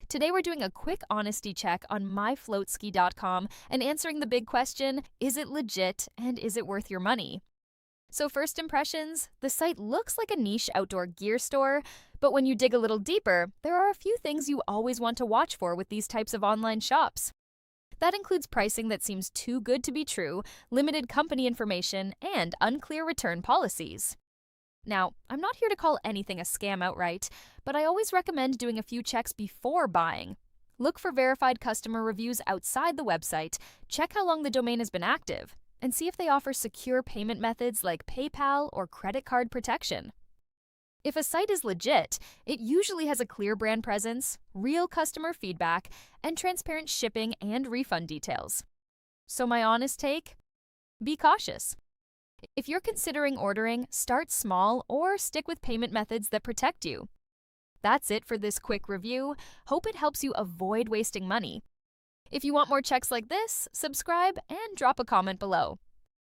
Today we're doing a quick honesty check on myfloatski.com and answering the big question, is it legit and is it worth your money? So first impressions, the site looks like a niche outdoor gear store, but when you dig a little deeper, there are a few things you always want to watch for with these types of online shops. That includes pricing that seems too good to be true, limited company information, and unclear return policies. Now, I'm not here to call anything a scam outright, but I always recommend doing a few checks before buying. Look for verified customer reviews outside the website, check how long the domain has been active, and see if they offer secure payment methods like PayPal or credit card protection. If a site is legit, it usually has a clear brand presence, real customer feedback, and transparent shipping and refund details. So my honest take? Be cautious. If you're considering ordering, start small or stick with payment methods that protect you. That's it for this quick review. Hope it helps you avoid wasting money. If you want more checks like this, subscribe and drop a comment below.